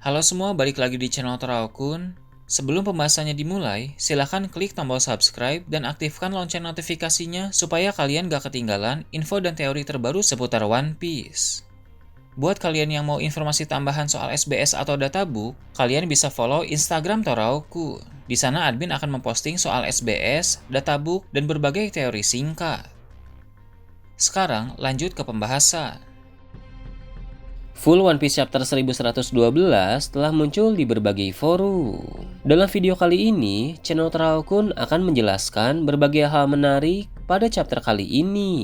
Halo semua, balik lagi di channel Teraokun. Sebelum pembahasannya dimulai, silahkan klik tombol subscribe dan aktifkan lonceng notifikasinya supaya kalian gak ketinggalan info dan teori terbaru seputar One Piece. Buat kalian yang mau informasi tambahan soal SBS atau databook, kalian bisa follow Instagram Teraokun. Di sana admin akan memposting soal SBS, databook, dan berbagai teori singkat. Sekarang lanjut ke pembahasan. Full One Piece Chapter 1112 telah muncul di berbagai forum. Dalam video kali ini, channel Teraokun akan menjelaskan berbagai hal menarik pada chapter kali ini.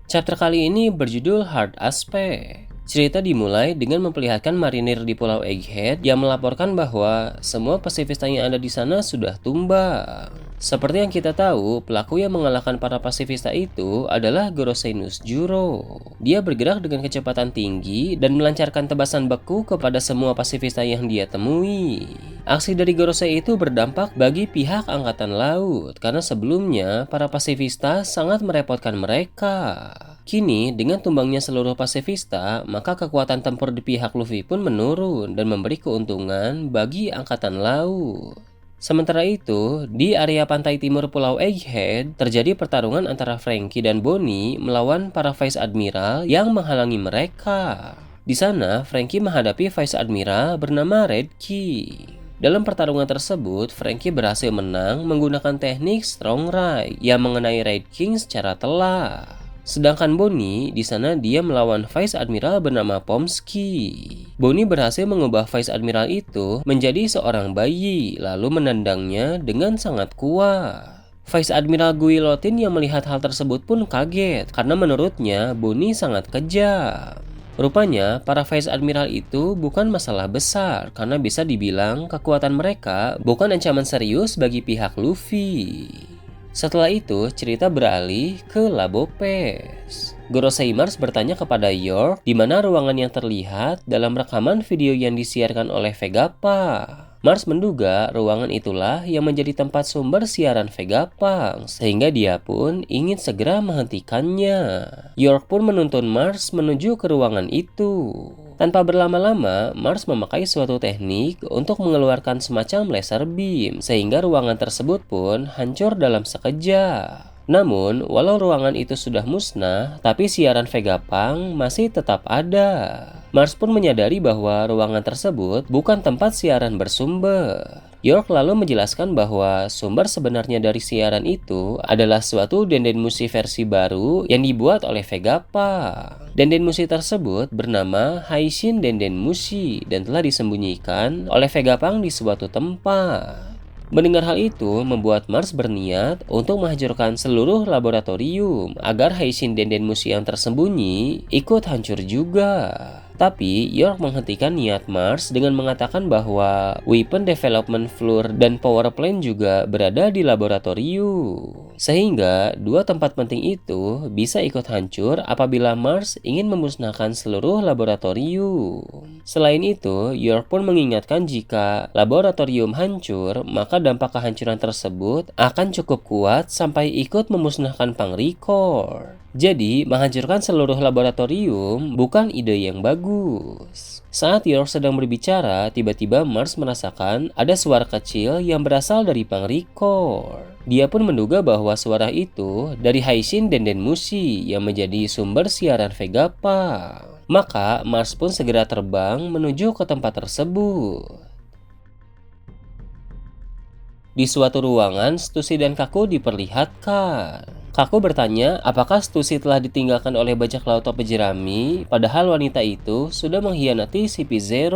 Chapter kali ini berjudul Hard Aspect. Cerita dimulai dengan memperlihatkan marinir di Pulau Egghead yang melaporkan bahwa semua pasifista yang ada di sana sudah tumbang. Seperti yang kita tahu, pelaku yang mengalahkan para pasifista itu adalah Gorosei Nusjuro. Dia bergerak dengan kecepatan tinggi dan melancarkan tebasan beku kepada semua pasifista yang dia temui. Aksi dari Gorosei itu berdampak bagi pihak Angkatan Laut karena sebelumnya para pasifista sangat merepotkan mereka. Kini, dengan tumbangnya seluruh pasifista, maka kekuatan tempur di pihak Luffy pun menurun dan memberi keuntungan bagi Angkatan Laut. Sementara itu, di area pantai timur Pulau Egghead, terjadi pertarungan antara Franky dan Bonnie melawan para Vice Admiral yang menghalangi mereka. Di sana, Franky menghadapi Vice Admiral bernama Red Key. Dalam pertarungan tersebut, Franky berhasil menang menggunakan teknik Strong Right yang mengenai Red King secara telak. Sedangkan Bonnie, di sana dia melawan Vice Admiral bernama Pomsky. Bonnie berhasil mengubah Vice Admiral itu menjadi seorang bayi, lalu menendangnya dengan sangat kuat. Vice Admiral Guillotine yang melihat hal tersebut pun kaget, karena menurutnya Bonnie sangat kejam. Rupanya, para Vice Admiral itu bukan masalah besar, karena bisa dibilang kekuatan mereka bukan ancaman serius bagi pihak Luffy. Setelah itu, cerita beralih ke Labo Pes. Gorosei Mars bertanya kepada York di mana ruangan yang terlihat dalam rekaman video yang disiarkan oleh Vegapunk. Mars menduga ruangan itulah yang menjadi tempat sumber siaran Vegapunk, sehingga dia pun ingin segera menghentikannya. York pun menuntun Mars menuju ke ruangan itu. Tanpa berlama-lama, Mars memakai suatu teknik untuk mengeluarkan semacam laser beam, sehingga ruangan tersebut pun hancur dalam sekejap. Namun, walau ruangan itu sudah musnah, tapi siaran Vegapunk masih tetap ada. Mars pun menyadari bahwa ruangan tersebut bukan tempat siaran bersumber. York lalu menjelaskan bahwa sumber sebenarnya dari siaran itu adalah suatu Dendenmushi versi baru yang dibuat oleh Vegapunk. Dendenmushi tersebut bernama Haishin Dendenmushi dan telah disembunyikan oleh Vegapunk di suatu tempat. Mendengar hal itu membuat Mars berniat untuk menghancurkan seluruh laboratorium agar Haishin Dendenmushi yang tersembunyi ikut hancur juga. Tapi York menghentikan niat Mars dengan mengatakan bahwa Weapon Development Floor dan Power Plant juga berada di laboratorium. Sehingga dua tempat penting itu bisa ikut hancur apabila Mars ingin memusnahkan seluruh laboratorium. Selain itu, York pun mengingatkan jika laboratorium hancur, maka dampak kehancuran tersebut akan cukup kuat sampai ikut memusnahkan Pangrikor. Jadi, menghancurkan seluruh laboratorium bukan ide yang bagus. Saat York sedang berbicara, tiba-tiba Mars merasakan ada suara kecil yang berasal dari Pangrikor. Dia pun menduga bahwa suara itu dari Haishin Dendenmushi yang menjadi sumber siaran Vegapunk. Maka, Mars pun segera terbang menuju ke tempat tersebut. Di suatu ruangan, Stussy dan Kaku diperlihatkan. Kaku bertanya apakah Stussy telah ditinggalkan oleh bajak laut topi jerami, padahal wanita itu sudah mengkhianati CP0.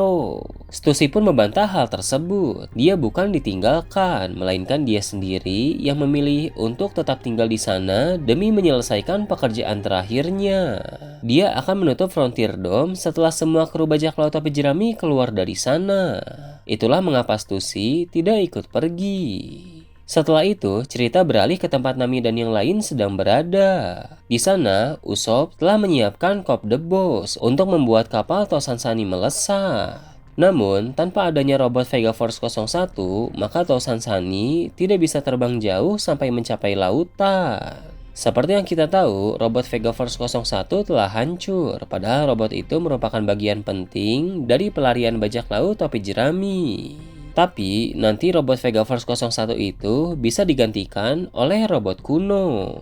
Stussy pun membantah hal tersebut. Dia bukan ditinggalkan, melainkan dia sendiri yang memilih untuk tetap tinggal di sana demi menyelesaikan pekerjaan terakhirnya. Dia akan menutup Frontier Dome setelah semua kru bajak laut topi jerami keluar dari sana. Itulah mengapa Stussy tidak ikut pergi. Setelah itu, cerita beralih ke tempat Nami dan yang lain sedang berada. Di sana, Usopp telah menyiapkan Kop The Boss untuk membuat kapal Tosansani melesat. Namun, tanpa adanya robot Vega Force 01, maka Tosansani tidak bisa terbang jauh sampai mencapai lautan. Seperti yang kita tahu, robot Vegaforce 01 telah hancur, padahal robot itu merupakan bagian penting dari pelarian bajak laut topi jerami. Tapi, nanti robot Vegaforce 01 itu bisa digantikan oleh robot kuno.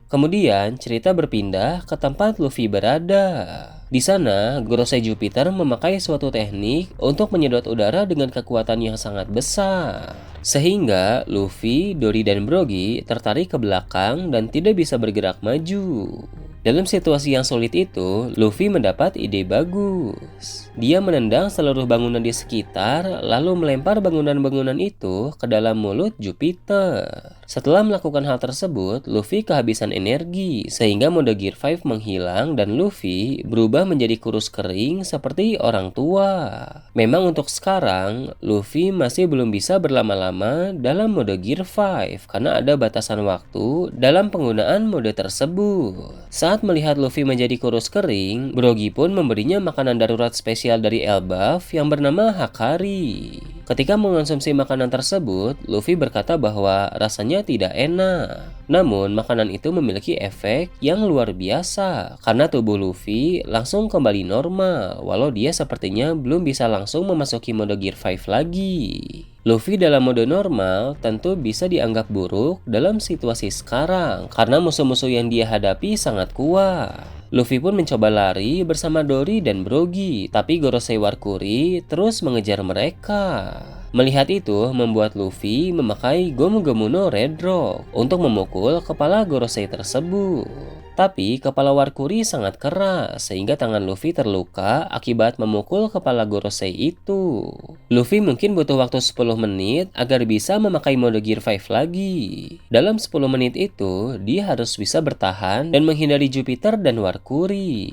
Kemudian, cerita berpindah ke tempat Luffy berada. Di sana, Gorosei Jupiter memakai suatu teknik untuk menyedot udara dengan kekuatan yang sangat besar. Sehingga Luffy, Dory, dan Brogy tertarik ke belakang dan tidak bisa bergerak maju. Dalam situasi yang sulit itu, Luffy mendapat ide bagus. Dia menendang seluruh bangunan di sekitar, lalu melempar bangunan-bangunan itu ke dalam mulut Jupiter. Setelah melakukan hal tersebut, Luffy kehabisan energi, sehingga mode Gear 5 menghilang dan Luffy berubah menjadi kurus kering seperti orang tua. Memang untuk sekarang, Luffy masih belum bisa berlama-lama dalam mode Gear 5 karena ada batasan waktu dalam penggunaan mode tersebut. Saat melihat Luffy menjadi kurus kering, Brogy pun memberinya makanan darurat spesial dari Elbaf yang bernama Hakari. Ketika mengonsumsi makanan tersebut, Luffy berkata bahwa rasanya tidak enak. Namun, makanan itu memiliki efek yang luar biasa karena tubuh Luffy langsung kembali normal, walau dia sepertinya belum bisa langsung memasuki mode Gear 5 lagi. Luffy dalam mode normal tentu bisa dianggap buruk dalam situasi sekarang karena musuh-musuh yang dia hadapi sangat kuat. Luffy pun mencoba lari bersama Dory dan Brogy, tapi Gorosei Warkuri terus mengejar mereka. Melihat itu membuat Luffy memakai Gomu Gomu no Red Rock untuk memukul kepala Gorosei tersebut. Tapi kepala Warkuri sangat keras sehingga tangan Luffy terluka akibat memukul kepala Gorosei itu. Luffy mungkin butuh waktu 10 menit agar bisa memakai mode Gear 5 lagi. Dalam 10 menit itu, dia harus bisa bertahan dan menghindari Jupiter dan Warkuri.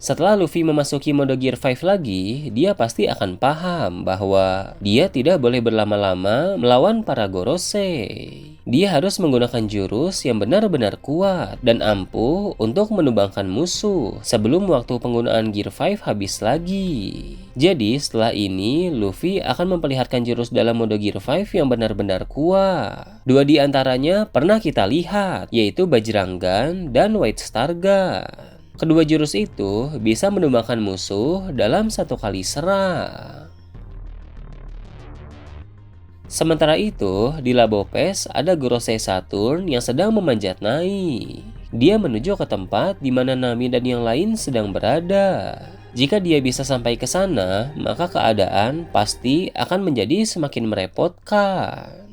Setelah Luffy memasuki mode Gear 5 lagi, dia pasti akan paham bahwa dia tidak boleh berlama-lama melawan para Gorosei. Dia harus menggunakan jurus yang benar-benar kuat dan ampuh untuk menumbangkan musuh sebelum waktu penggunaan Gear 5 habis lagi. Jadi setelah ini, Luffy akan memperlihatkan jurus dalam mode Gear 5 yang benar-benar kuat. Dua di antaranya pernah kita lihat, yaitu Bajrangan dan White Star Gun. Kedua jurus itu bisa menumbangkan musuh dalam satu kali serang. Sementara itu, di Labopes ada Gorosei Saturn yang sedang memanjat naik. Dia menuju ke tempat di mana Nami dan yang lain sedang berada. Jika dia bisa sampai ke sana, maka keadaan pasti akan menjadi semakin merepotkan.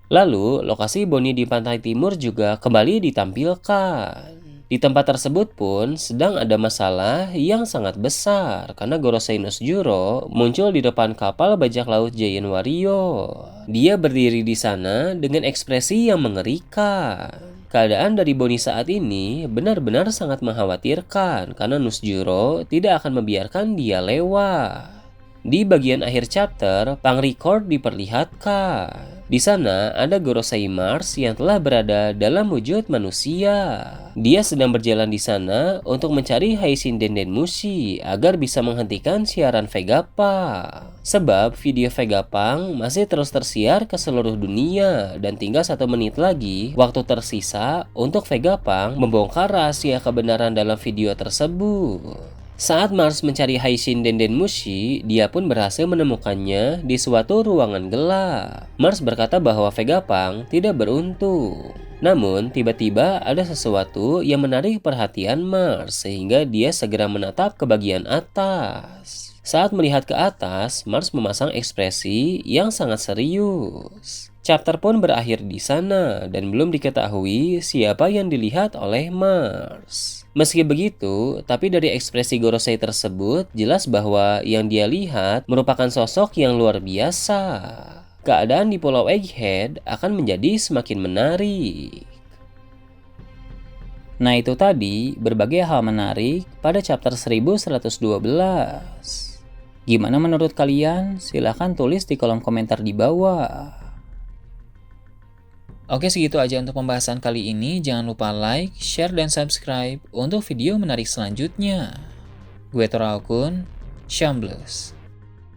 Lalu, lokasi Bonnie di pantai timur juga kembali ditampilkan. Di tempat tersebut pun sedang ada masalah yang sangat besar karena Gorosei no Juro muncul di depan kapal bajak laut Giant Warrior. Dia berdiri di sana dengan ekspresi yang mengerikan. Keadaan dari Bonnie saat ini benar-benar sangat mengkhawatirkan karena Nusjuro tidak akan membiarkan dia lewat. Di bagian akhir chapter, Pangrecord diperlihatkan. Di sana ada Gorosei Mars yang telah berada dalam wujud manusia. Dia sedang berjalan di sana untuk mencari Haishin Denden Mushi agar bisa menghentikan siaran Vegapunk. Sebab video Vegapunk masih terus tersiar ke seluruh dunia dan tinggal 1 menit lagi waktu tersisa untuk Vegapunk membongkar rahasia kebenaran dalam video tersebut. Saat Mars mencari Haishin Denden Mushi, dia pun berhasil menemukannya di suatu ruangan gelap. Mars berkata bahwa Vegapunk tidak beruntung. Namun, tiba-tiba ada sesuatu yang menarik perhatian Mars sehingga dia segera menatap ke bagian atas. Saat melihat ke atas, Mars memasang ekspresi yang sangat serius. Chapter pun berakhir di sana dan belum diketahui siapa yang dilihat oleh Mars. Meski begitu, tapi dari ekspresi Gorosei tersebut jelas bahwa yang dia lihat merupakan sosok yang luar biasa. Keadaan di Pulau Egghead akan menjadi semakin menarik. Nah itu tadi berbagai hal menarik pada chapter 1112. Gimana menurut kalian? Silahkan tulis di kolom komentar di bawah. Oke, segitu aja untuk pembahasan kali ini. Jangan lupa like, share, dan subscribe untuk video menarik selanjutnya. Gue Toraokun, Shambles.